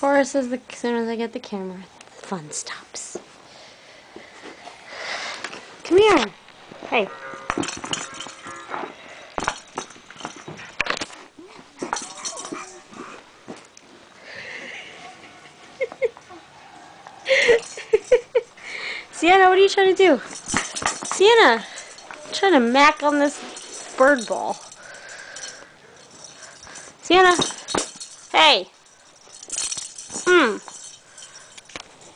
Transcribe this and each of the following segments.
chorus as soon as I get the camera. The fun stops. Come here. Hey. Sienna, what are you trying to do? Sienna, I'm trying to mack on this bird ball. Sienna, hey.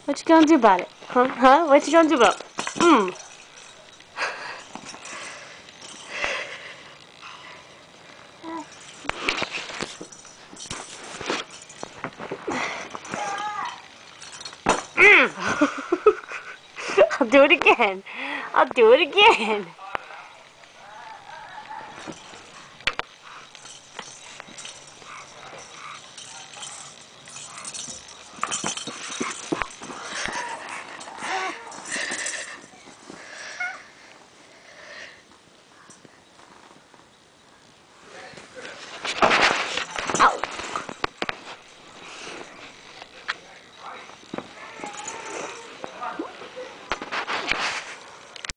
What you gonna do about it? Huh? What you gonna do about it? I'll do it again. I'll do it again.